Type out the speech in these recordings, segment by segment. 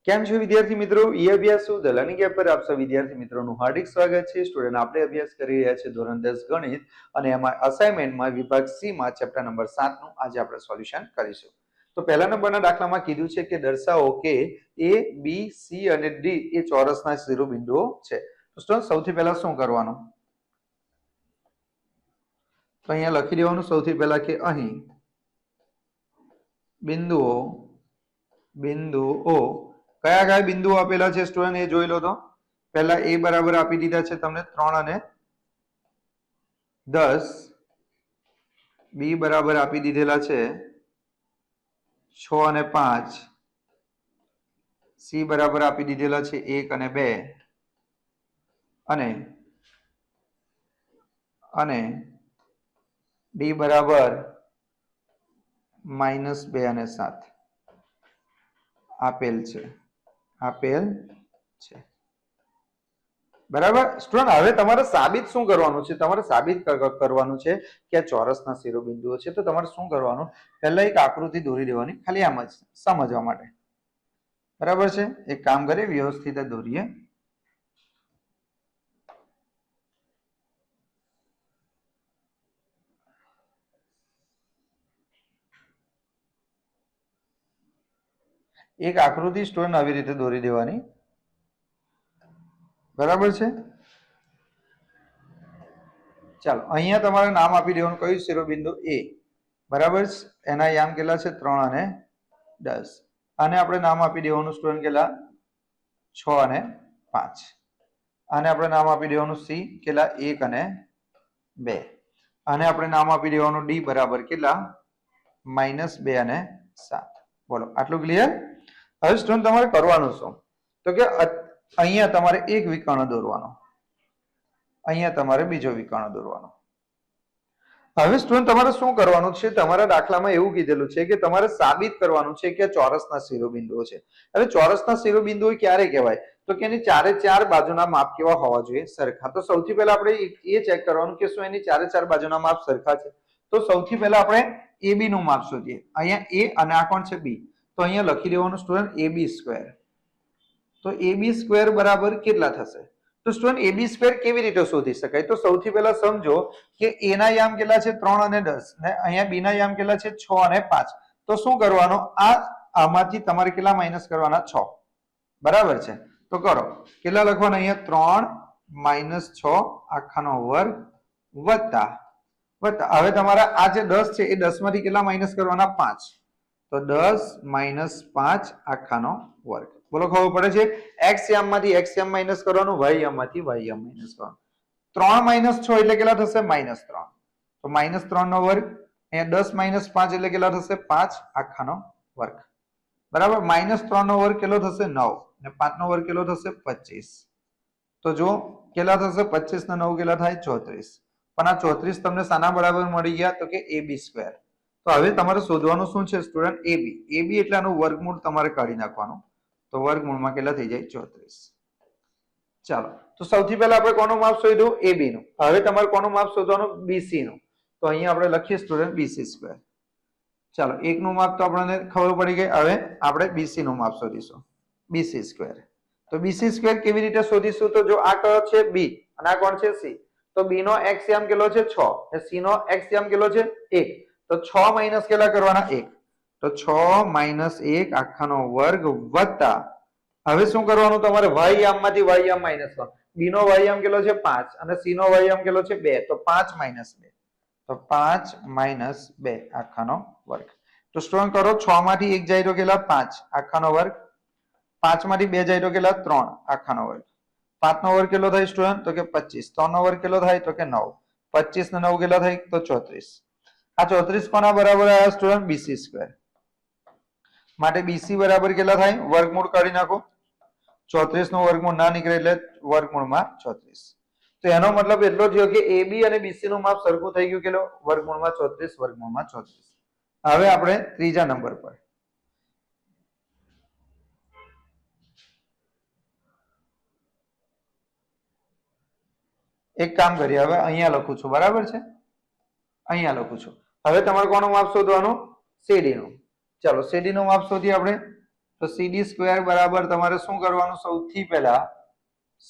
કેમ છો વિદ્યાર્થી મિત્રો? ઈ અભ્યાસ શું ધ લર્નિંગ એપ પર આપ સૌ વિદ્યાર્થી મિત્રોનું હાર્દિક સ્વાગત છે. સ્ટુડન્ટ આપણે અભ્યાસ કરી રહ્યા છે ધોરણ 10 ગણિત અને એમાં અસાઇનમેન્ટમાં વિભાગ સી માં ચેપ્ટર નંબર 7 નું આજે આપણે સોલ્યુશન કરીશું. તો પહેલા નંબરના દાખલામાં કીધું છે કે દર્શાવો કે એ બી સી અને ડી એ ચોરસના શિરોબિંદુઓ છે. તો સ્ટુડન્ટ સૌથી પહેલા શું કરવાનું? તો અહીંયા લખી દેવાનું સૌથી પહેલા કે અહીં બિંદુઓ કયા કયા બિંદુઓ આપેલા છે સ્ટુડન્ટ એ જોઈ લો. તો પહેલા a બરાબર આપી દીધા છે તમને 3 અને 10, b બરાબર આપી દીધેલા છે 6 અને 5, c બરાબર આપી દીધેલા છે 1 અને 2 અને d બરાબર -2 અને 7 આપેલ છે. બરાબર સ્ટુડન્ટ, હવે તમારે સાબિત શું કરવાનું છે? તમારે સાબિત કરવાનું છે કે આ ચોરસના શિરોબિંદુઓ છે. તો તમારે શું કરવાનું? પહેલા એક આકૃતિ દોરી દેવાની, ખાલી આમ જ સમજવા માટે. બરાબર છે? એક કામ કરીએ, વ્યવસ્થિત દોરીએ. એક આકૃતિ સ્ટુડન્ટ આવી રીતે દોરી દેવાની. બરાબર છે? ચાલો, અહીંયા તમારે નામ આપી દેવાનું. કયું શિરોબિંદુ? એ. બરાબર? એના યામ કેટલા છે? 3 અને 10. આને આપણે નામ આપી દેવાનું સ્ટુડન્ટ કેટલા? 6 અને 5. આને આપણે નામ આપી દેવાનું સી કેટલા? 1 અને 2. આને આપણે નામ આપી દેવાનું ડી બરાબર કેટલા? -2 અને 7. બોલો, આટલું ક્લિયર? હવે સ્ટુડન્ટ તમારે કરવાનું શું? તો કે અહીંયા તમારે એક વિકર્ણ દોરવાનો, અહીંયા તમારે બીજો વિકર્ણ દોરવાનો. હવે સ્ટુડન્ટ તમારે શું કરવાનું છે? તમારા દાખલામાં એવું કીધેલું છે કે તમારે સાબિત કરવાનું છે કે ચોરસના શિરોબિંદુઓ છે. હવે ચોરસના શિરોબિંદુઓ ક્યારે કહેવાય? તો કે એની ચારે ચાર બાજુના માપ કેવા હોવા જોઈએ? સરખા. તો સૌથી પહેલા આપણે એ ચેક કરવાનું કે શું એની ચારે ચાર બાજુના માપ સરખા છે. તો સૌથી પહેલા આપણે AB નું માપ શોધીએ. અહીંયા A અને આ કોણ છે? B. તો અહીંયા લખી દેવાનું સ્ટુડન્ટ AB². તો AB² બરાબર કેટલા થશે? તો સ્ટુડન્ટ AB² કેવી રીતે શોધી શકાય? તો સૌથી પહેલા સમજો કે A ના યામ કેટલા છે? 3 અને 10 ને અહીંયા B ના યામ કેટલા છે? 6 અને 5. તો શું કરવાનું? આમાંથી તમારે કેટલા માઈનસ કરવાના? 6. બરાબર છે? તો કરો. કેટલા લખવાના? અહીંયા 3 - 6 આખાનો વર્ગ વત્તા હવે તમારા આ જે 10 છે એ 10 માંથી કેટલા માઈનસ કરવાના? 5. તો 10 - 5 આખાનો વર્ગ. બોલો, ખબર પડે છે? x યામમાંથી x યામ માઈનસ કરવાનું, y યામમાંથી y યામ માઈનસ કરવાનું. 3 - 6 એટલે કેટલા થશે? -3. તો -3 નો વર્ગ. અહીંયા 10 - 5 એટલે કેટલા થશે? 5 આખાનો વર્ગ. બરાબર? -3 નો વર્ગ કેટલો થશે? 9. અને 5 નો વર્ગ કેટલો થશે? 25. તો જો કેટલા થશે? 25 ને 9 કેટલા થાય? 34. પણ આ 34 તમને શાના બરાબર મળી ગયા? તો કે AB². તો હવે તમારે શોધવાનું શું છે સ્ટુડન્ટ? AB. AB એટલે આનું વર્ગમૂળ તમારે કાઢી નાખવાનું. તો વર્ગમૂળમાં કેટલા થઈ જાય? 34. ચાલો, તો સૌથી પહેલા આપણે કોનું માપ શોધ્યું? AB નું. હવે તમારે કોનું માપ શોધવાનું? BC નું. તો અહીંયા આપણે લખીએ સ્ટુડન્ટ BC². ચાલો, એકનું માપ તો આપણને ખબર પડી ગઈ. હવે આપણે BC નું માપ શોધીશું. BC². તો BC² કેવી રીતે શોધીશું? તો જો આ કયો છે? B અને આ કોણ છે? C. તો B નો x યામ કેટલો છે? 6 અને C નો x યામ કેટલો છે? 1. તો 6 માઈનસ કેટલા કરવાના? 1. તો 6 - 1 આખાનો વર્ગ વત્તા હવે શું કરવાનું? તમારે y યામમાંથી y યામ માઈનસ કરવાનો. b નો y યામ કેટલો છે? 5 અને c નો y યામ કેટલો છે? 2. તો 5 - 2. તો 5 - 2 આખાનો વર્ગ. તો સ્ટ્રોંગ કરો. 6 માંથી 1 જાય તો કેટલા? 5 આખાનો વર્ગ. 5 માંથી 2 જાય તો કેટલા? 3 આખાનો વર્ગ. 5 નો વર્ગ કેટલો થાય સ્ટુડન્ટ? તો કે 25. 3 નો વર્ગ કેટલો થાય? તો કે 9. 25 ને 9 કેટલા થાય? તો 34. આ 34 કોના બરાબર આવ્યા સ્ટુડન્ટ? BC². માટે BC બરાબર કેટલા થાય? વર્ગમૂળ કાઢી નાખો. 34 નું વર્ગમૂળ ના નીકળે એટલે વર્ગમૂળમાં 34. તો એનો મતલબ એટલો થયો કે AB અને BC નું માપ સરખું થઈ ગયું. કેટલો? વર્ગમૂળમાં 34. વર્ગમૂળમાં 34. હવે આપણે ત્રીજા નંબર પર એક કામ કરીએ. હવે અહીંયા લખું છું. બરાબર છે? અહીંયા લખું છું. હવે તમારે કોનું માપ શોધવાનું? CD નું. ચાલો, CD નું માપ શોધીએ આપણે. તો CD સ્ક્વેર બરાબર તમારે શું કરવાનું?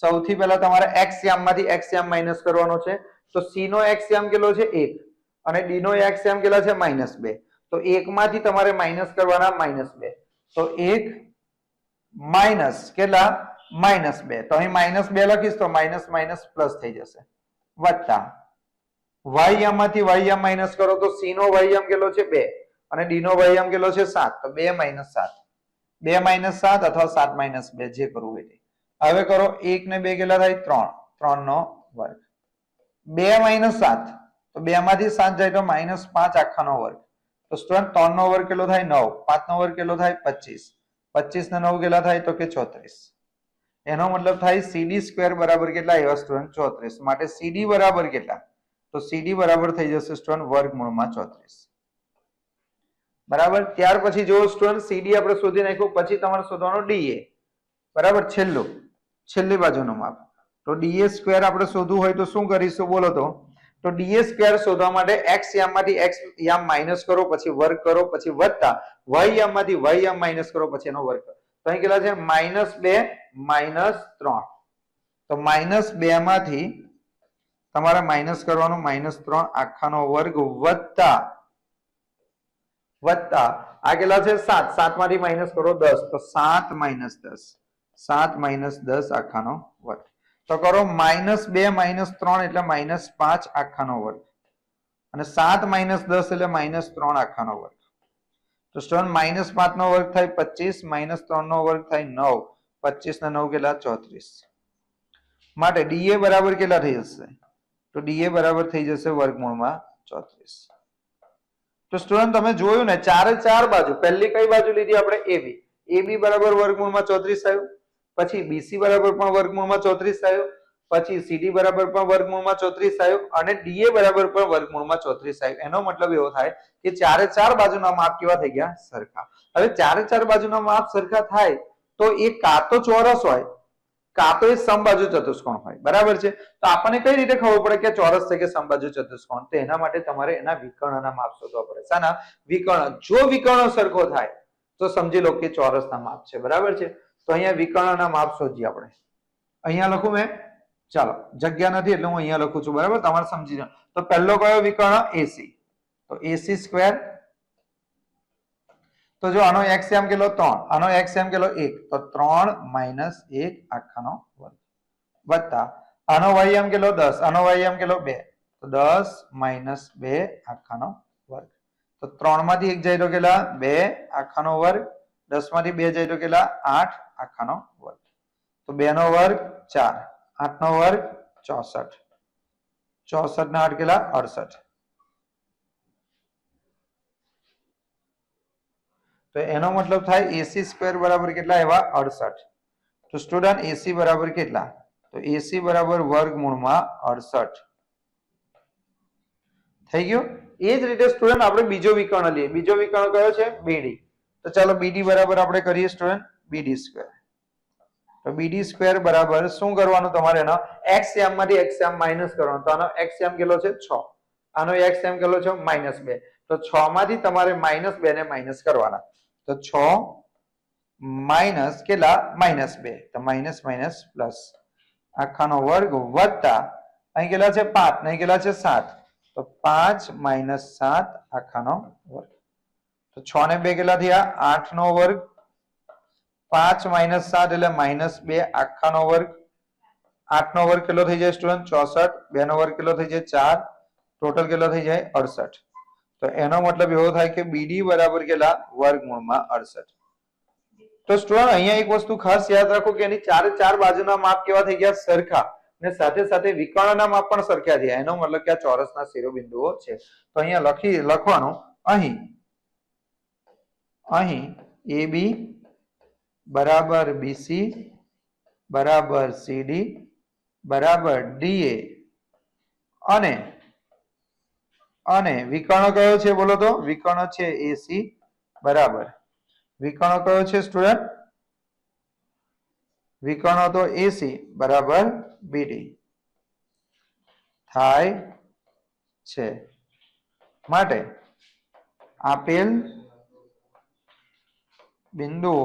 સૌથી પહેલા તમારે x યામમાંથી x યામ માઇનસ કરવાનો છે. તો c નો x યામ કેટલો છે? 1 અને d નો x યામ કેટલા છે? -2. તો 1 માંથી તમારે માઇનસ કરવાના -2. તો 1 માઇનસ કેટલા? -2. તો અહીં -2 લખીશ તો માઇનસ માઇનસ પ્લસ થઈ જશે, વત્તા y યામમાંથી y યામ માઇનસ કરો તો c નો y યામ કેટલો છે? 2 અને d નો y યામ કેટલો છે? 7. તો 2 - 7, 2 - 7 અથવા 7 - 2 જે કરવું હોય. હવે કરો 1 ને 2 કેટલા થાય? 3. 3 નો વર્ગ. 2 - 7 તો 2 માંથી 7 જાય તો -5 આખાનો વર્ગ. તો સ્ટુડન્ટ 3 નો વર્ગ કેટલો થાય? 9. 5 નો વર્ગ કેટલો થાય? 25. 25 ને 9 કેટલા થાય? તો કે 34. એનો મતલબ થાય CD સ્ક્વેર બરાબર કેટલા આવ્યા સ્ટુડન્ટ? 34. માટે CD બરાબર કેટલા? તો CD બરાબર થઈ જશે સ્ટુડન્ટ વર્ગમૂળમાં 34. બરાબર. ત્યાર પછી જો સ્ટુડન્ટ CD આપણે શોધી નાખ્યું, પછી તમારે શોધવાનો DA. બરાબર. છેલ્લી બાજુનો માપ. તો DA સ્ક્વેર આપણે શોધવું હોય તો શું કરીશું બોલો તો DA સ્ક્વેર શોધવા માટે x યામમાંથી x યામ માઇનસ કરો, પછી વર્ગ કરો, પછી વત્તા y યામમાંથી y યામ માઇનસ કરો, પછી એનો વર્ગ કરો. તો અહીં કેટલા છે? -2 - 3. તો -2 માંથી તમારે માઇનસ કરવાનું -3 આખાનો વર્ગ વત્તા આ કેટલા છે? 7. 7 માંથી માઇનસ કરો 10. તો 7 - 10. 7 - 10 આખાનો વર્ગ. તો કરો -2 - 3 એટલે -5 આખાનો વર્ગ અને 7 - 10 એટલે -3 આખાનો વર્ગ. તો સ્ટુડન્ટ -5 નો વર્ગ થાય 25, -3 નો વર્ગ થાય 9. 25 ને 9 કેટલા? 34. માટે DA બરાબર કેટલા થઈ જશે? તો DA બરાબર થઈ જશે વર્ગમૂળમાં 34. તો સ્ટુડન્ટ તમે જોયું ને, ચારે ચાર બાજુ. પહેલી કઈ બાજુ લીધી આપણે? AB બરાબર વર્ગમૂળમાં 34 આવ્યું. પછી BC બરાબર પણ વર્ગમૂળમાં 34 આવ્યું. પછી CD બરાબર પણ વર્ગમૂળમાં 34 આવ્યું અને DA બરાબર પણ વર્ગમૂળમાં 34 આવ્યું. એનો મતલબ એવો થાય કે ચારે ચાર બાજુના માપ કેવા થઈ ગયા? સરખા. હવે ચારે ચાર બાજુના માપ સરખા થાય તો એ કાં તો ચોરસ હોય, કાં તો એ સમબાજુ ચતુષ્કોણ હોય. બરાબર છે. તો આપણને કઈ રીતે ખબર પડે કે ચોરસ છે કે સમબાજુ ચતુષ્કોણ? તો એના માટે તમારે એના વિકર્ણના માપ શોધવા પડે. શાના વિકર્ણ? જો વિકર્ણ સરખો થાય તો સમજી લો કે ચોરસના માપ છે. બરાબર છે. તો અહીંયા વિકર્ણના માપ શોધીએ આપણે. અહીંયા લખું મેં, ચાલો જગ્યા નથી એટલે હું અહીંયા લખું છું. બરાબર, તમારે સમજી જાઓ. તો પહેલો કયો વિકર્ણ? AC. તો AC સ્ક્વેર. તો જો આનો x યામ કેટલો? 3. આનો x યામ કેટલો? 1. તો 3 - 1 આખાનો વર્ગ વત્તા આનો y યામ કેટલો? 10. આનો y યામ કેટલો? 2. તો 10 - 2 આખાનો વર્ગ. તો 3 માંથી 1 જાય તો કેટલા? 2 આખાનો વર્ગ. 10 માંથી 2 જાય તો કેટલા? 8 આખાનો વર્ગ. તો 2 નો વર્ગ 4, 8 નો વર્ગ 64. 64 ના 8 કેટલા? 68. તો એનો મતલબ થાય AC સ્ક્વેર બરાબર કેટલા આવ્યા? 68. તો સ્ટુડન્ટ AC બરાબર કેટલા? તો AC બરાબર વર્ગમૂળમાં 68 થઈ ગયું. એ જ રીતે સ્ટુડન્ટ આપણે બીજો વિકર્ણ લઈએ. બીજો વિકર્ણ કયો છે? BD. તો ચાલો BD બરાબર આપણે કરીએ સ્ટુડન્ટ. BD square. તો BD સ્ક્વેર બરાબર શું કરવાનું તમારે? એનો x યામમાંથી x યામ માઇનસ કરવાનો. તો આનો x યામ કેટલો છે? 6. આનો x યામ કેટલો છે? -2. તો 6 માંથી તમારે -2 ને માઇનસ કરવાના. તો 6 માઇનસ કેટલા? -2. તો માઇનસ માઇનસ પ્લસ આખાનો વર્ગ વત્તા અહીં કેટલા છે? 5. અહીં કેટલા છે? 7. તો 5 - 7 આખાનો વર્ગ. તો 6 ને 2 કેટલા થયા? 8 નો વર્ગ. 5 - 7 એટલે -2 આખાનો વર્ગ. 8 નો વર્ગ કેટલો થઈ જાય સ્ટુડન્ટ? 64. 2 નો વર્ગ કેટલો થઈ જાય? 4. ટોટલ કેટલો થઈ જાય? 68. તો એનો મતલબ એવો થાય કે BD બરાબર કેટલા? વર્ગમૂળમાં 68. તો સ્ટુડન્ટ અહીંયા એક વસ્તુ ખાસ યાદ રાખો કે એની ચારે ચાર બાજુના માપ કેવા થઈ ગયા? સરખા. ને સાથે સાથે વિકર્ણના માપ પણ સરખા થયા. એનો મતલબ કે આ ચોરસના શિરોબિંદુઓ છે. તો અહીંયા લખવાનું અહીં AB બરાબર BC બરાબર CD બરાબર DA અને વિકર્ણ કયો છે બોલો તો? વિકર્ણ છે AC બરાબર. વિકર્ણ કયો છે સ્ટુડન્ટ? વિકર્ણ તો AC બરાબર BD થાય છે. માટે આપેલ બિંદુઓ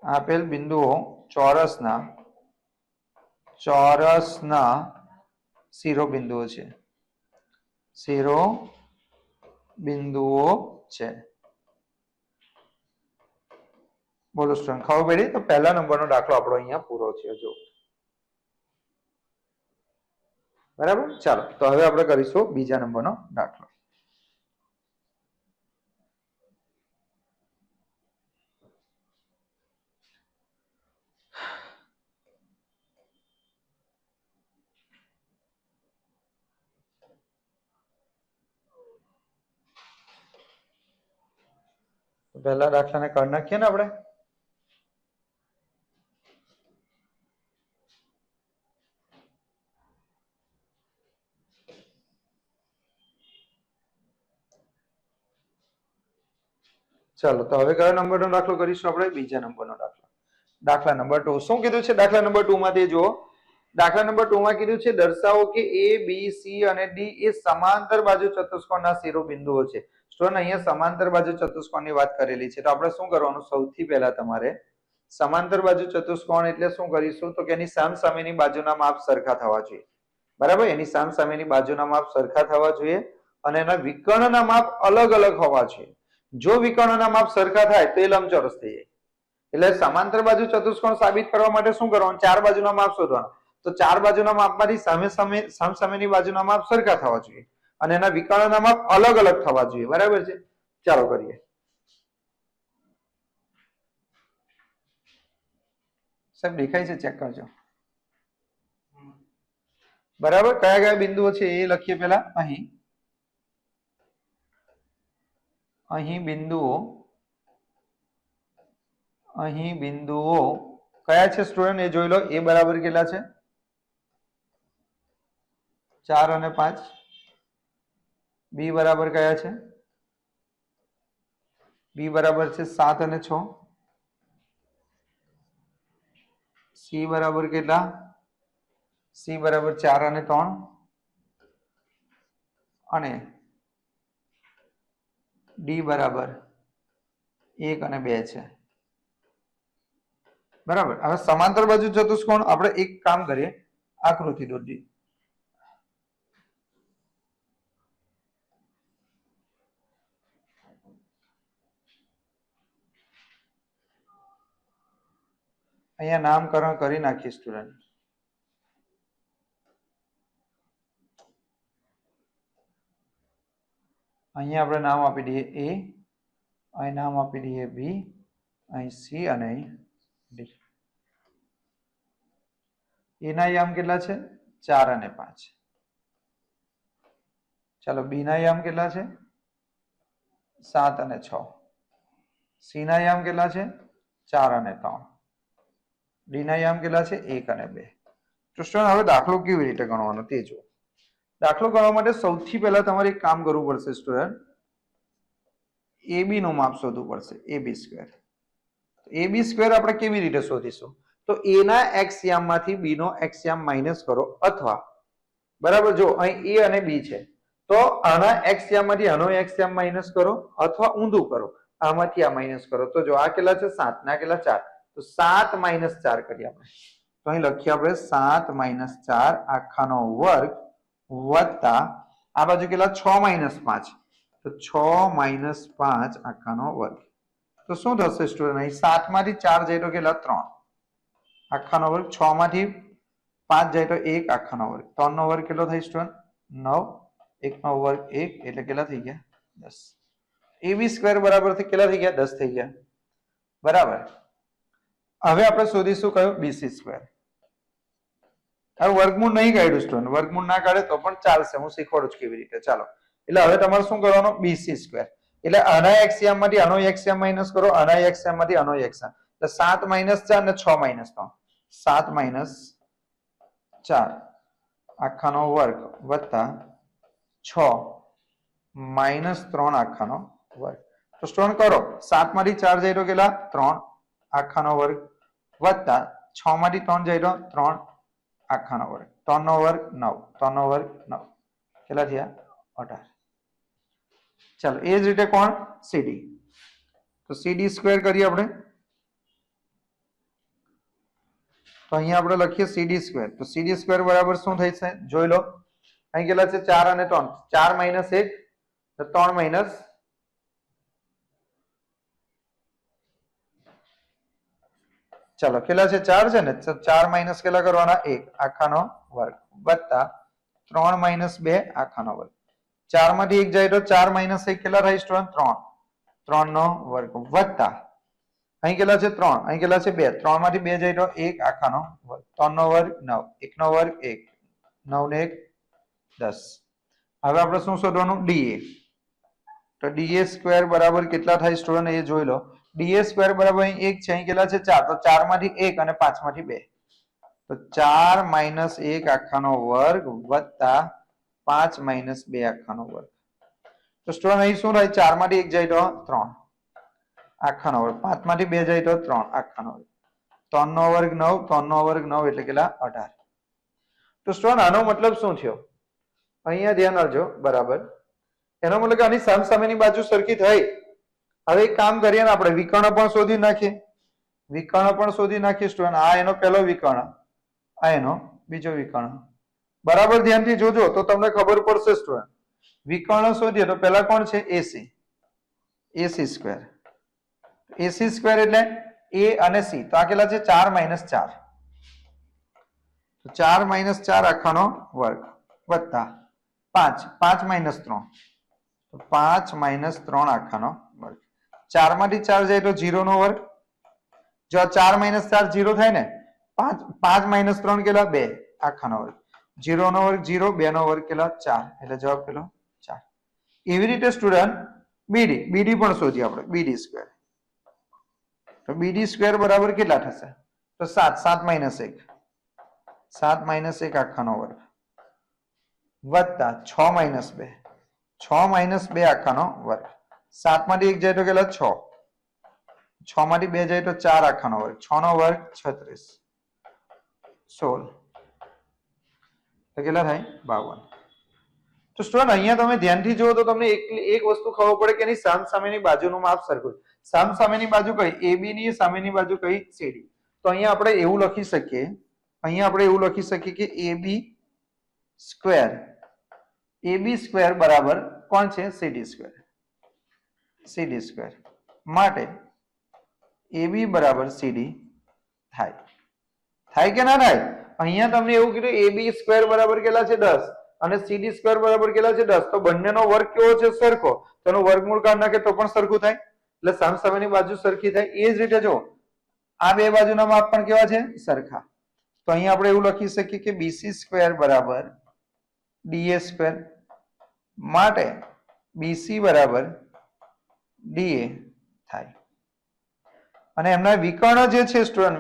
આપેલ બિંદુઓ ચોરસના શિરોબિંદુઓ છે. શિરોબિંદુઓ છે. બોલો સ્ટુડન્ટ, ખબર પડી? તો પહેલા નંબરનો દાખલો આપણો અહીંયા પૂરો થયો. જો બરાબર. ચાલો, તો હવે આપણે કરીશું બીજા નંબરનો દાખલો. પહેલા દાખલાને કરી નાખીએ ને આપણે. ચાલો, તો હવે કયો નંબરનો દાખલો કરીશું આપણે? બીજા નંબરનો દાખલો. દાખલા નંબર 2. શું કીધું છે દાખલા નંબર 2 માં? તે જુઓ. દાખલા નંબર 2 માં કીધું છે દર્શાવો કે A, B, C અને D એ સમાંતર બાજુ ચતુષ્કોણના શિરોબિંદુઓ છે. સ્ટુડન્ટ, અહીંયા સમાંતર બાજુ ચતુષ્કોણની વાત કરેલી છે. તો આપણે શું કરવાનું? સૌથી પહેલા તમારે સમાંતર બાજુ ચતુષ્કોણ એટલે શું કરીશું? તો કે એની સામસામેની બાજુના માપ સરખા થવા જોઈએ. બરાબર? એની સામસામેની બાજુના માપ સરખા થવા જોઈએ અને એના વિકર્ણના માપ અલગ અલગ હોવા જોઈએ. જો વિકર્ણના માપ સરખા થાય તો એ લંબચોરસ થઈ જાય. એટલે સમાંતર બાજુ ચતુષ્કોણ સાબિત કરવા માટે શું કરવાનું? ચાર બાજુના માપ શોધવાના. તો ચાર બાજુના માપમાંથી સામસામેની બાજુના માપ સરખા થવા જોઈએ અને એના વિકર્ણના માપ અલગ અલગ થવા જોઈએ. બરાબર છે? ચાલો કરીએ. સાહેબ દેખાય છે? ચેક કરજો. બરાબર. કયા કયા બિંદુઓ છે એ લખીએ પેલા. અહીં બિંદુઓ કયા છે સ્ટુડન્ટ? એ જોઈ લો. એ બરાબર કેટલા છે? 4 અને 5. બી બરાબર કયા છે? બી બરાબર છે 7 અને 6. સી બરાબર કેટલા? સી બરાબર 4 અને 3 અને ડી બરાબર 1 અને 2 છે. બરાબર. હવે સમાંતર બાજુ ચતુષ્કોણ આપણે એક કામ કરીએ, આકૃતિ દોરીએ. અહીંયા નામકરણ કરી નાખીએ સ્ટુડન્ટ. અહીંયા આપણે નામ આપી દઈએ A, અહીં નામ આપી દઈએ B, અહીં C અને અહીં D. એના યામ કેટલા છે? 4 અને 5. ચાલો, બી ના યામ કેટલા છે? 7 અને 6. સી ના યામ કેટલા છે? 4 અને 3. ડી ના યામ કેટલા છે? 1 અને 2. તો સ્ટુડન્ટ, હવે દાખલો કેવી રીતે ગણવાનો તે જુઓ. દાખલો ગણવા માટે સૌથી પહેલા તમારે એક કામ કરવું પડશે સ્ટુડન્ટ. AB નું માપ શોધવું પડશે. AB². AB² આપણે કેવી રીતે શોધીશું? તો A ના x યામમાંથી B નો x યામ માઇનસ કરો અથવા બરાબર, જો અહીં A અને B છે તો આના x યામમાંથી આનો x યામ માઇનસ કરો અથવા ઊંધું કરો, આમાંથી આ માઇનસ કરો. તો જો આ કેટલા છે? 7 ના કેટલા? 4. તો 7 - 4 કરીએ આપણે. તો અહીં લખીએ આપણે 7 - 4 આખાનો વર્ગ વત્તા આ બાજુ કેટલા? 6 - 5. તો 6 - 5 આખાનો વર્ગ. તો શું થશે સ્ટુડન્ટ? અહીં 7 માંથી 4 જાય તો કેટલા? 3 આખાનો વર્ગ. 6 માંથી 5 જાય તો 1 આખાનો વર્ગ. 3 નો વર્ગ કેટલો થાય સ્ટુડન્ટ? 9. 1 નો વર્ગ 1 એટલે કેટલા થઈ ગયા? 10. AB² બરાબર કેટલા થઈ ગયા? 10 થઈ ગયા. બરાબર. હવે આપણે શોધીશું કયો? BC². હવે વર્ગમૂળ નહીં કાઢ્યું સ્ટુડન્ટ. વર્ગમૂળ ના કાઢે તો પણ ચાલશે, હું શીખવાડું છું કેવી રીતે. ચાલો, એટલે હવે તમારે શું કરવાનું? BC². એટલે આના x યામમાંથી આનો x યામ માઇનસ કરો, આના x યામમાંથી આનો x યામ. એટલે 7 - 4 અને 6 - 3. 7 - 4 આખાનો વર્ગ વત્તા 6 - 3 આખાનો વર્ગ. તો સ્ટુડન્ટ કરો. 7 માંથી 4 જાય તો કેટલા? 3 આખાનો વર્ગ વત્તા 6 માંથી 3 જાય તો 3 આખાનો વર્ગ. 3 નો વર્ગ 9. 3 નો વર્ગ 9. કેટલા થયા? 18. ચાલો, એ જ રીતે કોણ? CD. તો CD² કરીએ આપણે. તો અહીંયા આપણે લખીએ CD સ્ક્વેર. તો CD સ્ક્વેર બરાબર શું થઈ છે જોઈ લો. અહીં કેટલા છે 4 અને 3. 4 માઇનસ 1 તો 3 માઇનસ ચલો કેટલા છે 4 છે ને, 4 માઇનસ કેટલા કરવાના 1 આખાનો વર્ગ વત્તા 3 માઇનસ 2 આખાનો વર્ગ. 4 માંથી 1 જાય તો 4 માઇનસ 1 કેટલા થાય સ્ટુડન્ટ 3. 3 નો વર્ગ વત્તા અહીં કેટલા છે 3, અહીં કેટલા છે 2. 3 માંથી 2 જાય તો 1 આખાનો વર્ગ. 3 નો વર્ગ 9, 1 નો વર્ગ 1, 9 ને 1 10. હવે આપણે શું શોધવાનું DA. તો DA સ્ક્વેર બરાબર કેટલા થાય સ્ટુડન્ટ એ જોઈ લો. DA સ્ક્વેર બરાબર અહીં 1 છે, અહીં કેટલા છે 4. તો 4 માંથી 1 અને 5 માંથી 2. તો 4 માઇનસ 1 આખાનો વર્ગ વત્તા 5 માઇનસ 2 આખાનો વર્ગ. તો સ્ટુડન્ટ અહીં શું થાય 4 માંથી 1 જાય તો 3 આખાનો વર્ગ, 5 માંથી 2 જાય તો 3 આખાનો વર્ગ. 3 નો વર્ગ 9, 3 નો વર્ગ 9 એટલે કેટલા 18. તો સ્ટુડન્ટ આનો મતલબ શું થયો અહીંયા ધ્યાન આપજો બરાબર. એનો મતલબ કે આની સામસામેની બાજુ સરખી થઈ. હવે એક કામ કરીએ ને આપણે વિકર્ણ પણ શોધી નાખીએ. વિકર્ણ પણ શોધી નાખીએ સ્ટુડન્ટ. આ એનો પહેલો વિકર્ણ, આ એનો બીજો વિકર્ણ. બરાબર ધ્યાનથી જોજો તો તમને ખબર પડશે સ્ટુડન્ટ. વિકર્ણ શોધીએ તો પહેલા કોણ છે AC. AC square. AC square એટલે A અને C. તો આ કેટલા છે 4 માઇનસ 4. તો 4 માઇનસ 4 આખાનો વર્ગ વત્તા 5, 5 માઇનસ 3. તો 5 માઇનસ 3 આખાનો વર્ગ. 4 માંથી 4 જાય તો 0 નો વર્ગ. જો 4 માઇનસ 4 0 થાય ને, 5 માઇનસ 3 કેટલા 2 આખાનો વર્ગ. 0 નો વર્ગ 0, 2 નો વર્ગ કેટલા 4 એટલે જવાબ કેટલો 4. એવી રીતે સ્ટુડન્ટ BD પણ શોધીએ આપણે. BD square. તો BD સ્ક્વેર બરાબર કેટલા થશે તો 7, 7 માઇનસ 1, 7 માઇનસ 1 આખાનો વર્ગ વત્તા 6 માઇનસ 2, 6 માઇનસ 2 આખાનો વર્ગ. 7 માંથી 1 જાય તો કેટલા 6, 6 માંથી 2 જાય તો 4 આખાનો વર્ગ. 6 નો વર્ગ 36, 16 તો કેટલા થાય 52. તો સ્ટુડન્ટ અહીંયા તમે ધ્યાનથી જુઓ તો તમને એક વસ્તુ ખબર પડે કે એની સામસામેની બાજુનું માપ સરખું. સામસામેની બાજુ કઈ AB ની સામેની બાજુ કઈ CD. તો અહીંયા આપણે એવું લખી શકીએ, કે AB સ્ક્વેર, AB સ્ક્વેર બરાબર કોણ છે CD સ્ક્વેર. CD સ્ક્વેર માટે AB બરાબર CD થાય કે ના થાય. અહીંયા તમને એવું કીધું AB સ્ક્વેર બરાબર કેટલા છે 10 અને CD સ્ક્વેર બરાબર કેટલા છે 10. તો બંનેનો વર્ગ કેવો છે સરખો. તેનો વર્ગમૂળ કાઢી નાખે તો પણ સરખું થાય. એટલે સામસામેની બાજુ સરખી થાય. એ જ રીતે જો આ બે બાજુના માપ પણ કેવા છે સરખા. તો અહીંયા આપણે એવું લખી શકીએ કે BC સ્ક્વેર બરાબર DA સ્ક્વેર માટે BC બરાબર DA થાય. અને એમના વિકર્ણ જે છે સ્ટુડન્ટ,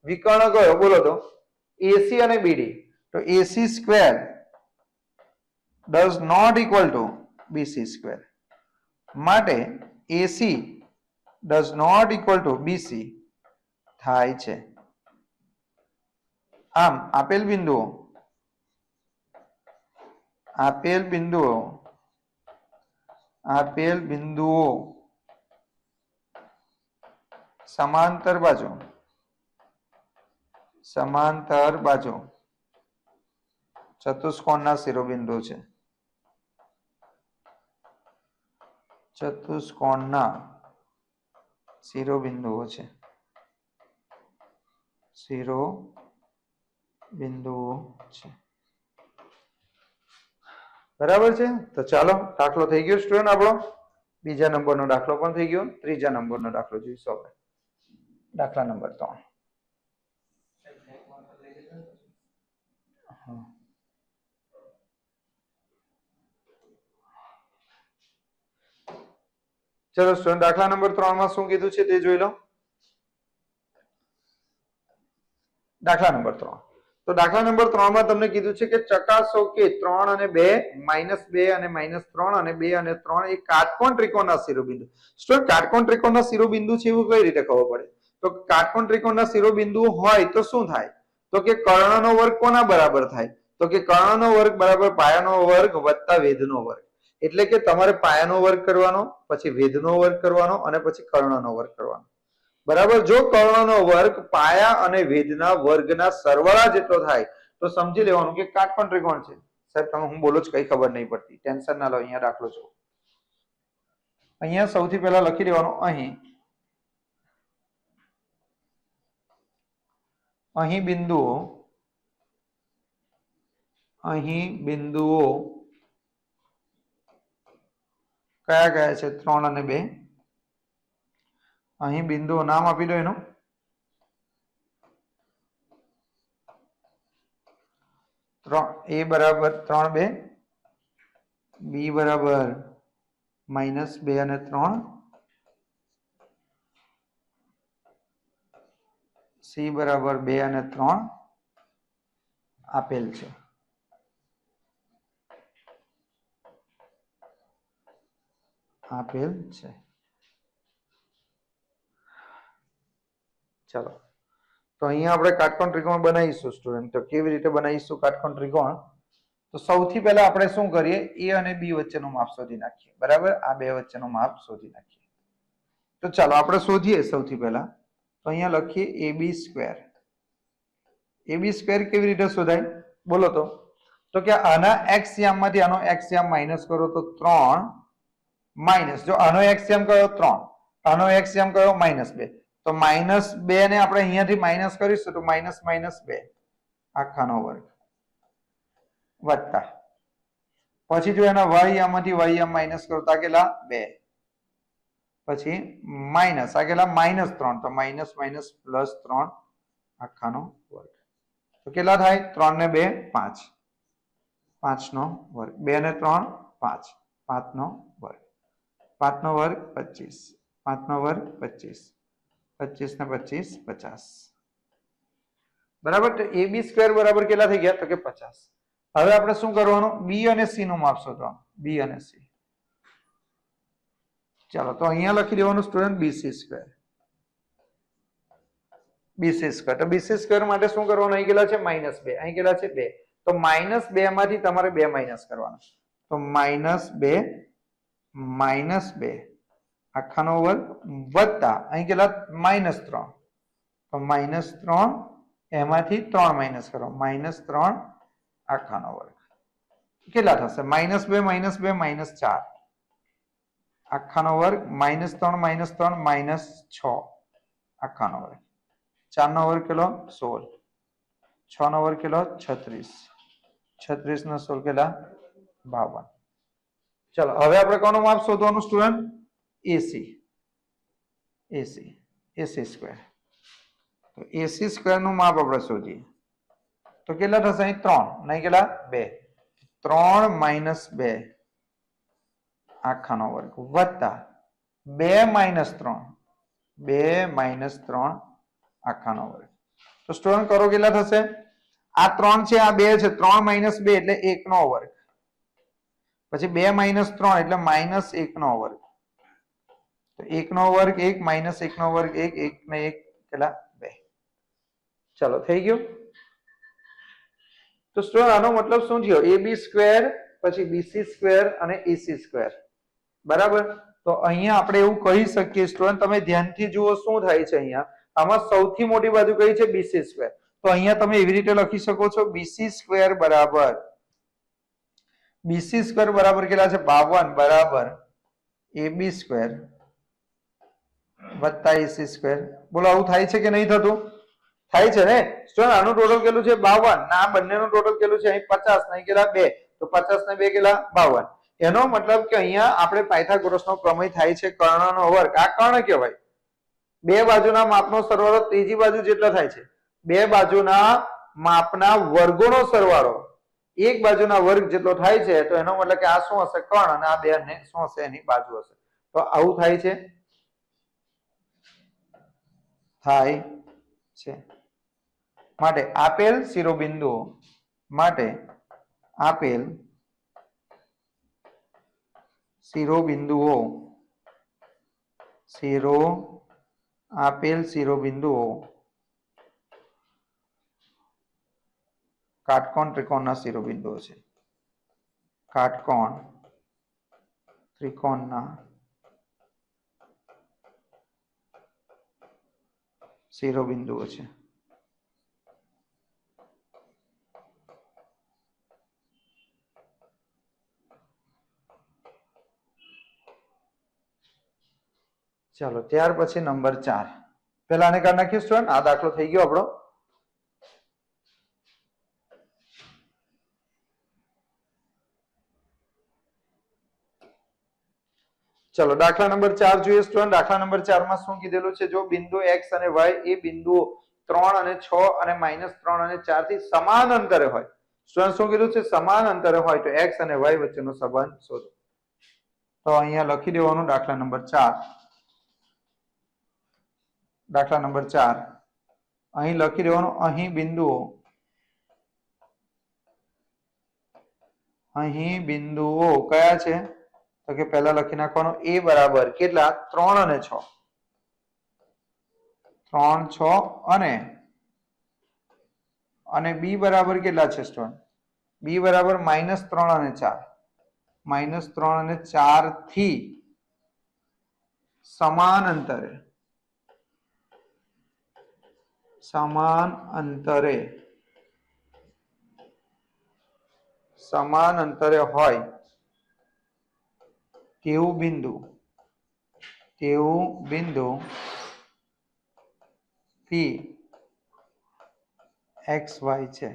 વિકર્ણ કયો બોલો તો AC અને BD. તો AC square does not equal to BC square માટે AC does not equal to BC થાય છે. આમ આપેલ બિંદુઓ સમાંતર બાજુ ચતુષ્કોણના શિરોબિંદુ છે. ચતુષ્કોણના શિરોબિંદુઓ છે. બરાબર છે. તો ચાલો દાખલો થઈ ગયો સ્ટુડન્ટ આપણો. બીજા નંબરનો દાખલો પણ થઈ ગયો. ત્રીજા નંબરનો દાખલો જોઈશું આપણે. દાખલા નંબર 3. ચલો સ્ટુડન્ટ દાખલા નંબર 3 માં શું કીધું છે તે જોઈ લો. દાખલા નંબર 3. તો દાખલા નંબર 3 માં તમને કીધું છે કે ચકાસો કે 3 અને 2 -2 અને -3 અને 2 અને 3 એ કાટકોણ ત્રિકોણના શિરોબિંદુ. સ્ટુડન્ટ કાટકોણ ત્રિકોણના શિરોબિંદુ છે એવું કઈ રીતે ખબર પડે? તો કાટકોણ ત્રિકોણના શિરોબિંદુ હોય તો શું થાય? તો કે કર્ણનો વર્ગ કોના બરાબર થાય? તો કે કર્ણનો વર્ગ બરાબર પાયાનો વર્ગ વત્તા વેધનો વર્ગ. એટલે કે તમારે પાયાનો વર્ગ કરવાનો, પછી વેધનો વર્ગ કરવાનો અને પછી કર્ણનો વર્ગ કરવાનો. બરાબર. જો કર્ણનો વર્ગ પાયા અને વેધના વર્ગના સરવાળા જેટલો થાય તો સમજી લેવાનું કે કાટકોણ ત્રિકોણ છે. સાહેબ તમે હું બોલો છો કઈ ખબર નહીં પડતી, ટેન્શન ના લો. અહીંયા દાખલો જો, અહીંયા સૌથી પહેલા લખી દેવાનું અહીં બિંદુઓ કયા કયા છે? 3 અને 2. અહીં બિંદુઓ નામ આપી દો એનું. A બરાબર 3, 2, B બરાબર -2 અને 3, C બરાબર 2 અને 3 આપેલ છે. ચલો, તો અહીંયા આપણે કાટકોણ ત્રિકોણ બનાવીશું સ્ટુડન્ટ. તો કેવી રીતે બનાવીશું કાટકોણ ત્રિકોણ? તો સૌથી પહેલા આપણે શું કરીએ, A અને B વચ્ચેનું માપ શોધી નાખીએ. બરાબર, આ બે વચ્ચેનું માપ શોધી નાખીએ. તો ચાલો આપણે શોધીએ સૌથી પહેલા. તો અહીંયા લખીએ AB સ્ક્વેર કેવી રીતે શોધાય બોલો તો કે આના x યામમાંથી આનો x યામ માઇનસ કરો તો 3 માઇનસ, જો આનો x યામ કયો 3, આનો x યામ કયો -2, તો -2 ને આપણે અહીંયાથી માઇનસ કરીશું તો -2 આખાનો વર્ગ વત્તા, પછી જો એના y યામમાંથી y યામ માઇનસ કરો તો આ કેટલા 2, પછી માઇનસ આ કેટલા -3, તો માઇનસ માઇનસ +3 આખાનો વર્ગ. તો કેટલા થાય? 3 ને 2 5, 5 નો વર્ગ, 2 ને 3 5, 5 નો વર્ગ, 5 નો વર્ગ 25, 5 નો વર્ગ 25, 25 ને 25 50. બરાબર. તો AB સ્ક્વેર બરાબર કેટલા થઈ ગયા? તો કે 50. હવે આપણે શું કરવાનું? B અને C નું માપ શોધવાનું. B અને C. ચાલો, તો અહીંયા લખી દેવાનું સ્ટુડન્ટ BC સ્ક્વેર. તો BC સ્ક્વેર માટે શું કરવાનું? અહીં કેટલા છે? -2, અહીં કેટલા છે? 2. તો -2 માંથી તમારે 2 માઇનસ કરવાના. તો -2 આખાનો વર્ગ વત્તા અહીં કેટલા? -3, તો -3 એમાંથી 3 માઇનસ કરો, -3 આખાનો વર્ગ. કેટલા થશે? -2 -2 -4 આખાનો વર્ગ, -3 -3 -6 આખાનો વર્ગ. 4 નો વર્ગ કેટલો? 16, 6 નો વર્ગ કેટલો? 36, 36 નો 16 કેટલા? 52. ચલો, હવે આપણે કોનું માપ શોધવાનું સ્ટુડન્ટ? AC square. તો AC સ્ક્વેર નું માપ આપણે શોધીએ તો કેટલા થશે? અહીં 3, નહીં કેટલા? 2, 3 - 2 આખાનો વર્ગ વત્તા 2 - 3, 2 - 3 આખાનો વર્ગ. તો સ્ટુડન્ટ કરો કેટલા થશે? આ 3 છે, આ 2 છે, 3 - 2 એટલે 1 નો વર્ગ, પછી 2 - 3 એટલે -1 નો વર્ગ, તો 1 નો વર્ગ 1 -1 નો વર્ગ 1, 1 ને 1 કેટલા? 2. ચલો, થઈ ગયું. તો સ્ટુડન્ટ આનો મતલબ શું થયો? AB સ્ક્વેર, પછી BC સ્ક્વેર અને AC સ્ક્વેર. બરાબર. તો અહીંયા આપણે એવું કહી શકીએ સ્ટુડન્ટ, તમે ધ્યાનથી જુઓ શું થાય છે. અહીંયા આમાં સૌથી મોટી બાજુ કઈ છે? BC square. તો અહીંયા તમે એવી રીતે લખી શકો છો BC સ્ક્વેર બરાબર કેટલા છે? 52 બરાબર AB સ્ક્વેર વત્તા AC સ્ક્વેર. બોલો આવું થાય છે કે નહીં થતું? થાય છે ને સ્ટુડન્ટ. આનું ટોટલ કેટલું છે? 52. ના, બંનેનું ટોટલ કેટલું છે? અહીં 50, નહીં કેટલા? 2, તો 50 ને 2 કેટલા? 52. એનો મતલબ કે અહીંયા આપણે પાયથાગોરસનો પ્રમેય થાય છે કર્ણનો વર્ગ. આ કર્ણ કહેવાય. બે બાજુના માપનો સરવાળો ત્રીજી બાજુ જેટલો થાય છે. બે બાજુના માપના વર્ગોનો સરવાળો એક બાજુના વર્ગ જેટલો થાય છે. તો એનો મતલબ કે આ શું હશે? કર્ણ, અને આ બે ને શું હશે? એની બાજુ હશે. તો આવું થાય છે. માટે આપેલ શિરોબિંદુઓ કાટકોણ ત્રિકોણના શિરોબિંદુઓ છે. કાટકોણ ત્રિકોણના શિરોબિંદુઓ છે. ચાલો ત્યાર પછી નંબર 4. પેલા આને કાઢી નાખીએ સ્ટુડન્ટ. આ દાખલો થઈ ગયો આપણો. ચલો દાખલા નંબર 4 જોઈએ સ્ટુડન્ટ. દાખલા નંબર 4 માં શું કીધેલું છે? જો બિંદુ x અને y એ બિંદુઓ 3 અને 6 અને -3 અને 4 થી સમાન અંતરે હોય. સ્ટુડન્ટ શું કીધું છે? સમાન અંતરે હોય તો x અને y વચ્ચેનો સંબંધ શોધો. તો અહીંયા લખી દેવાનું દાખલા નંબર 4. દાખલા નંબર 4 અહીં લખી દેવાનું. અહીં બિંદુઓ કયા છે? તો કે પહેલા લખી નાખવાનું a બરાબર કેટલા? 3 અને 6. 3, 6 અને b બરાબર કેટલા છે સ્ટુડન્ટ? b બરાબર -3 અને 4. -3 અને 4 થી સમાન અંતરે હોય તેવું બિંદુ P XY છે.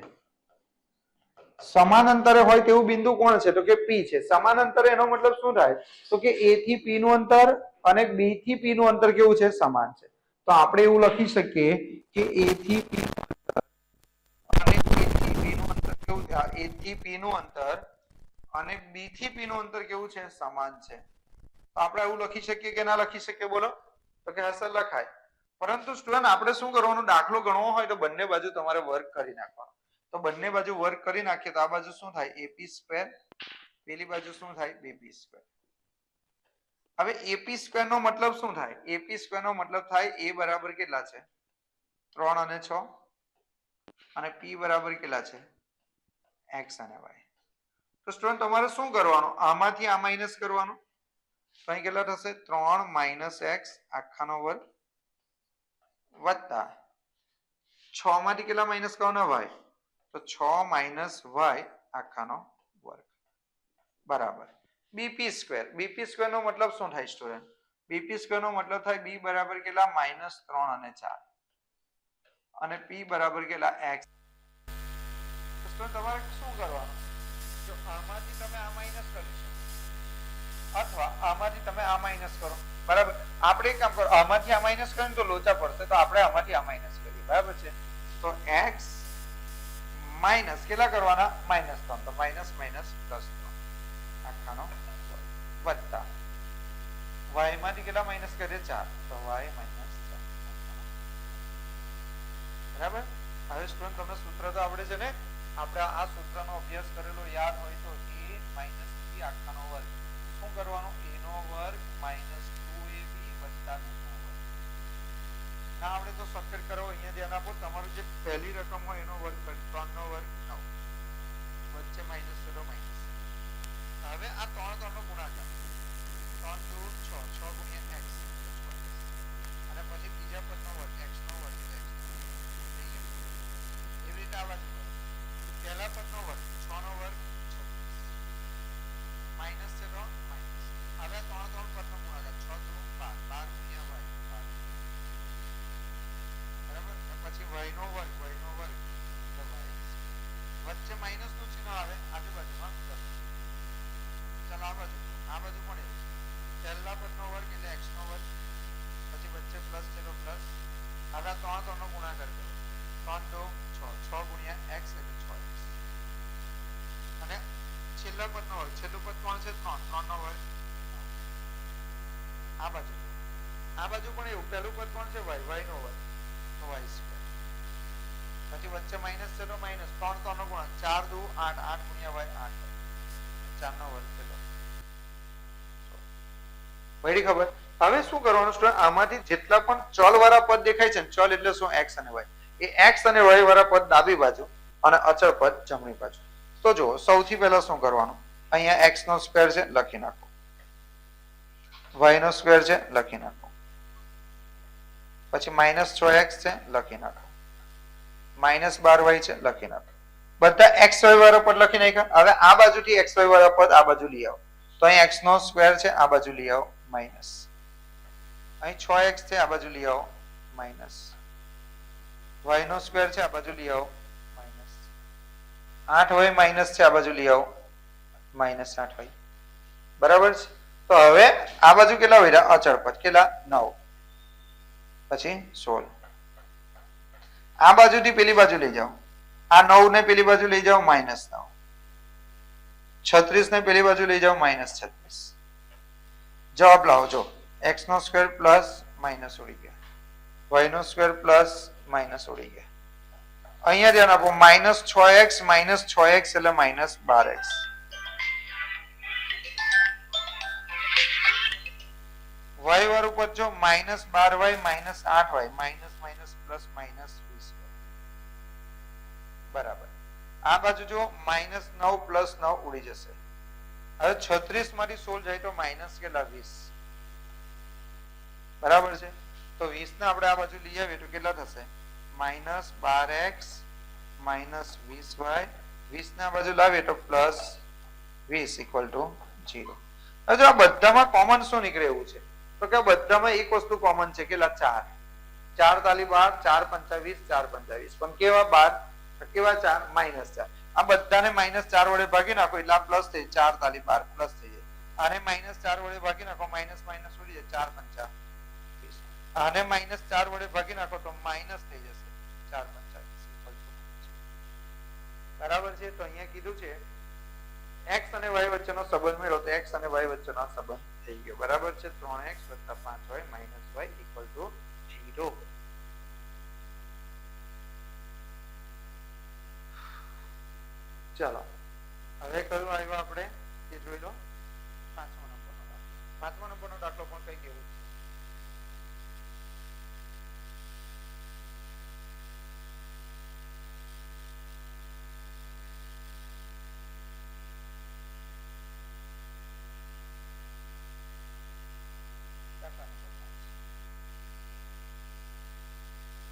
સમાન અંતરે હોય તેવું બિંદુ કોણ છે? તો કે P છે. સમાન અંતરે એનો મતલબ શું થાય? તો કે A થી P નું અંતર અને B થી P નું અંતર કેવું છે? સમાન છે. તો આપણે એવું લખી શકીએ કે A થી P નું અંતર અને A થી P નું અંતર કેવું છે? A થી P નું અંતર અને B થી P નું અંતર કેવું છે? સમાન છે. તો આપણે એવું લખી શકીએ કે ના લખી શકીએ? બોલો. તો કે હા સર લખાય. પરંતુ સ્ટુડન્ટ આપણે શું કરવાનું? દાખલો ગણવો હોય તો બંને બાજુ તમારે વર્ક કરી નાખવાનું. તો બંને બાજુ વર્ક કરી નાખીએ તો આ બાજુ શું થાય? AP². પેલી બાજુ શું થાય? BP². હવે AP² નો મતલબ શું થાય? AP² નો મતલબ થાય A બરાબર કેટલા છે? 3 અને 6 અને P બરાબર કેટલા છે? X અને Y. તો સ્ટુડન્ટ તમારે શું કરવાનું? આમાંથી આ માઈનસ કરવાનું. તો અહીં કેટલા થશે? 3 - x આખાનો વર્ગ વત્તા 6 માંથી કેટલા માઈનસ કરવાના? y. તો 6 - y આખાનો વર્ગ બરાબર BP². BP² નો મતલબ શું થાય સ્ટુડન્ટ? BP² નો મતલબ થાય B બરાબર કેટલા? -3 અને 4 અને P બરાબર કેટલા? x. તો તમારે શું કરવાનું? જો આમાંથી તમે આ માઈનસ કરી શકો અથવા આમાંથી તમે આ માઈનસ કરો. બરાબર. આપણે એક કામ કરો, આમાંથી આ માઈનસ કરીએ તો લોચા પડશે, તો આપણે આમાંથી આ માઈનસ કરીએ. બરાબર છે. તો x માઈનસ કેટલા કરવાના? -3. તો માઈનસ +3 આખાનો વત્તા y માંથી કેટલા માઈનસ કરીએ? 4. તો y - 4. બરાબર. હવે સ્ટુડન્ટ તમને સૂત્ર તો આવડે છે ને? આપણે આ સૂત્રનો અભ્યાસ કરેલો યાદ હોય તો a - b આખાનો વર્ગ. શું કરવાનું? a નો વર્ગ -2ab વત્તા b નો વર્ગ. ના આવડે તો શોર્ટકટ કરો. અહીંયા ધ્યાન આપો. તમારું જે પહેલી રકમ હોય એનો વર્ગ કરી. 3 નો વર્ગ 9 વચ્ચે માઈનસ છે તો માઈનસ. હવે આ 3 નો ગુણાકાર 3 × 6 6 × x અને પછી બીજા પદનો વર્ગ x નો વર્ગ એવી રીતે આ બાજુ પહેલા પદનો વર્ગ 6 નો વર્ગ માઈનસ છે તો માઈનસ. હવે 3 પદનો ગુણાકાર 6 × 12 12 × y બરાબર. પછી y નો વર્ગ એટલે y વચ્ચે માઈનસ નું ચિહ્ન આવે આજુબાજુમાં પ્લસ. ચાલો આ બાજુ પણ એવું. પહેલા પદનો વર્ગ એટલે x નો વર્ગ પછી વચ્ચે પ્લસ છે તો પ્લસ. હવે 3 નો ગુણાકાર કરો 3 × 6 6 × x એટલે 6x અને છેલ્લા પદનો વર્ગ. છેલ્લું પદ કોણ છે? 3 નો વર્ગ. આ બાજુ પણ એવું. પહેલું પદ કોણ છે? y નો વર્ગ તો y². પછી વચ્ચે માઈનસ છે તો માઈનસ. 3 નો ગુણાકાર 4 × 2 8 8 × y 8 4 નો વર્ગ છે તો પડી ખબર. હવે શું કરવાનું સ્ટુડન્ટ? આમાંથી જેટલા પણ ચલ વાળા પદ દેખાય છે, ચલ એટલે શું? x અને y. એ x અને y વાળા પદ ડાબી બાજુ અને અચળ પદ જમણી બાજુ. તો જો સૌથી પહેલા શું કરવાનું? અહીંયા x નો સ્ક્વેર છે લખી નાખો, y નો સ્ક્વેર છે લખી નાખો. પછી -6x છે લખી નાખો, -12y છે લખી નાખો. બધા xy વાળા પદ લખી નાખ્યા. હવે આ બાજુથી xy વાળા પદ આ બાજુ લઈ આવો તો અહીં x નો સ્ક્વેર છે આ બાજુ લઈ આવો માઇનસ, અહીં 6x છે આ બાજુ લઈ આવો માઇનસ, y નો સ્ક્વેર છે આ બાજુ લઈ આવો માઇનસ, 8y માઇનસ છે આ બાજુ લઈ આવો -8y. બરાબર છે. તો હવે આ બાજુ કેટલા વધ્યા અચળ પદ, કેટલા 9, પછી 16. આ બાજુથી પેલી બાજુ લઈ જાઓ, આ 9 ને પેલી બાજુ લઈ જાઓ -9, 36 ને પેલી બાજુ લઈ જાઓ -36. જવાબ લાવો. જો x નો સ્ક્વેર પ્લસ માઇનસ ઉડી ગયા, y નો સ્ક્વેર પ્લસ માઇનસ ઉડી ગયા. અહીંયા ધ્યાન આપો, -6x એટલે -12x. y વાળું પદ જો -12y -8y માઇનસ પ્લસ -20. બરાબર. આ બાજુ જો -9 પ્લસ 9 ઉડી જશે. હવે 36 માંથી 16 જાય તો માઇનસ કેટલા 20. બરાબર છે. તો 20 ને આપણે આ બાજુ લઈ આવીએ તો કેટલા થશે -12x -20y, 20 ને આ બાજુ લાવીએ તો +20 = 0. હવે જો આ બધામાં કોમન શું નીકળે એવું છે તો કે બધામાં એક વસ્તુ કોમન છે, કેટલા 4. 4 તાલી 12, 4 પંચા 20, 4 પંચા 20. પણ કેવા 12 કેવા 4 -4. આ બધાને -4 વડે ભાગી નાખો એટલે આ પ્લસ થઈ 4 તાલી 12 પ્લસ થઈ જાય. આને -4 વડે ભાગી નાખો માઇનસ ઉડી જાય 4 પંચા 20. આને -4 વડે ભાગી નાખો તો માઇનસ થઈ જશે 4 પંચા 20. બરાબર છે. તો અહીંયા કીધું છે x અને y વચ્ચેનો સંબંધ મેળવો તો x અને y વચ્ચેનો સંબંધ થઈ ગયો. બરાબર છે. 3x + 5y - y = 0. ચાલો હવે કયું આવ્યું આપણે એ જોઈ લો. 5મો નંબરનો દાખલો પણ કઈ કેવું છે.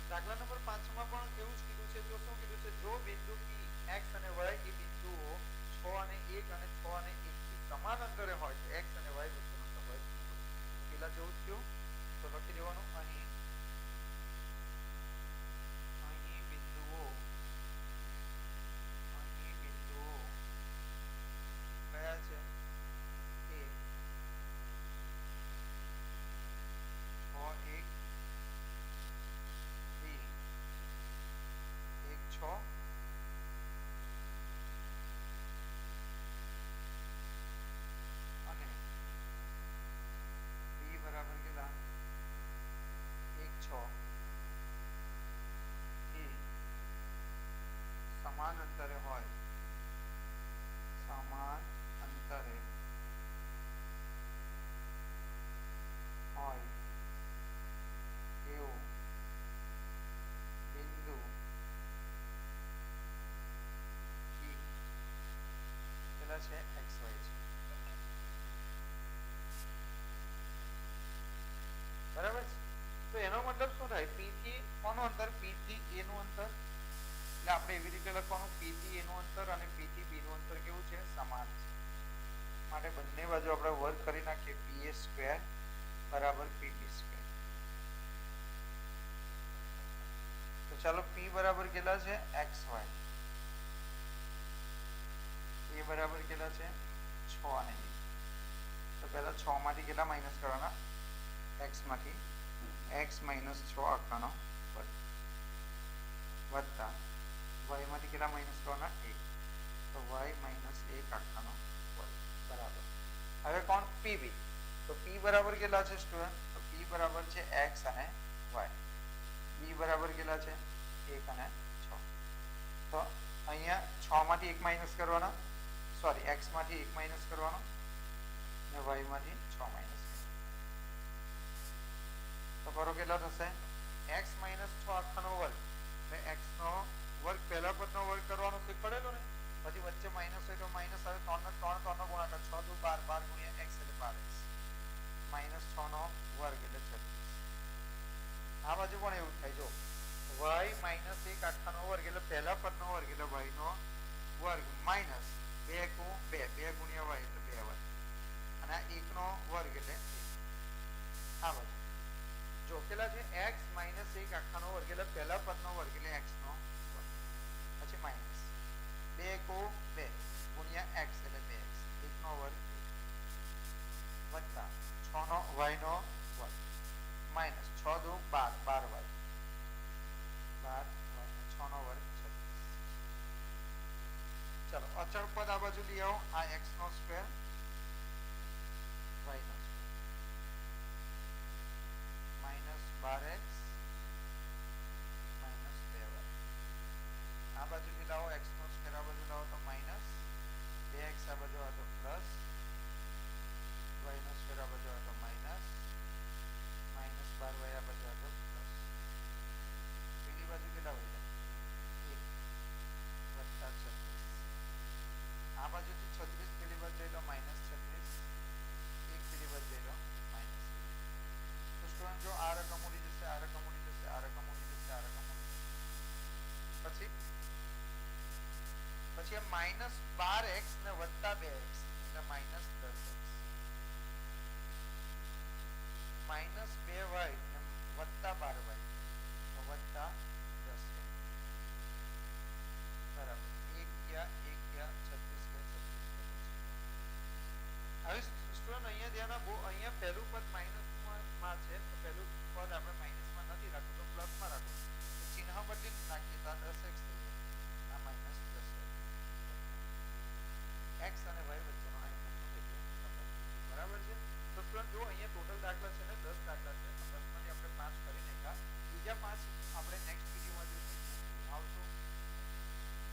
દાખલા નંબર 5 માં પણ એવું જ કીધું છે. જો શું કીધું છે, જો બિંદુ P x અને y એ બિંદુઓ 6 અને 1 અને 6 અને 1 થી સમાન અંતરે હોય તો x અને y વચ્ચેનો સંબંધ પેલા જેવું જ થયું. તો લખી દેવાનું અહીં બિંદુઓ કયા છે એ 6 1 6 અને b બરાબર કેટલા 1 6 એ સમાન અંતરે હોય, એવું બિંદુ છે xy છે. બરાબર છે. તો એનો મતલબ શું થાય, p થી કોનું અંતર, p થી a નું અંતર. એટલે આપણે એવી રીતે લખવાનું p થી a નું અંતર અને p થી b નું અંતર કેવું છે સમાન છે. માટે બંને બાજુ આપણે વર્ગ કરી નાખીએ pa² = pb². તો ચાલો p બરાબર કેટલા છે xy, a બરાબર કેટલા છે 6 અને 1. તો પહેલા 6 માંથી કેટલા માઈનસ કરવાના, x માંથી x - 6 આખાનો વર્ગ વત્તા y માંથી કેટલા માઈનસ કરવાના 1, તો y - 1 આખાનો વર્ગ બરાબર. હવે કોણ pb, તો p બરાબર કેટલા છે સ્ટુડન્ટ, તો p બરાબર છે x અને y, b બરાબર કેટલા છે 1 અને 6. તો અહીંયા 6 માંથી 1 માઈનસ કરવાના, સોરી x માંથી 1 માઈનસ કરવાનો અને y માંથી 6 માઈનસ કરવાનો. તો કરો કેટલા થશે x - 6 આખાનો વર્ગ, એટલે x નો વર્ગ પહેલા પદનો વર્ગ કરવાનો શીખવાડેલો ને, પછી વચ્ચે માઈનસ હોય તો માઈનસ આવે, 3 નો ગુણાકાર 6 દુ 12, 12 × x એટલે 12x -6 નો વર્ગ એટલે 36. આ બાજુ પહેલા પદનો વર્ગ એટલે x નો વર્ગ, પછી માઇનસ 2 કો 2 ગુણ્યા x એટલે 2x 1 નો વર્ગ વત્તા 6 નો y નો વર્ગ માઇનસ 6 દુ 12 12y 12y 6 નો વર્ગ 36. ચલો અચળ પદ આ બાજુ લઈ આવો, આ x નો સ્ક્વેર y નો square minus 12x minus 2y, આ બાજુ થી લાવો x નો સ્ક્વેર આ બાજુ લાવો તો માઇનસ 2x આ બાજુ આવે તો પ્લસ y નો સ્ક્વેર આ બાજુ આવે તો માઇનસ માઇનસ 12y આ બાજુ આવે તો પ્લસ, પેલી બાજુ કેટલા વધ્યા 1 વત્તા 36, આ બાજુથી 36 પેલી બાજુ જઈ લો માઇનસ 36, 1 પેલી બાજુ જઈ લો માઇનસ. તો સ્ટુડન્ટ જો આ રકમ ઉડી જશે, આ રકમ ઉડી જશે, આ રકમ ઉડી જશે, આ રકમ ઉડી જશે, પછી આ માઇનસ 12x ને વત્તા 2x એટલે માઇનસ 10x માઇનસ 2y ને વત્તા 12y તો વત્તા 10x બરાબર 1 ગયા 1 ગયા 36 ગયા 36. હવે સ્ટુડન્ટ અહીંયા ધ્યાન આપો, અહીંયા પહેલું પદ માઇનસ માં છે તો પહેલું પદ આપણે માઇનસ માં નથી રાખવું તો પ્લસ માં રાખવું, તો ચિહ્ન બદલી નાખીએ તો આ 10x થઈ જાય, આ માઇનસ 10x x અને y વચ્ચેનો આ ખૂણો થઈ ગયો બરાબર છે. તો સ્ટુડન્ટ જો અહીંયા ટોટલ દાખલા છે ને 10 દાખલા છે તો 10 માંથી આપણે 5 કરી નાખ્યા, બીજા 5 આપણે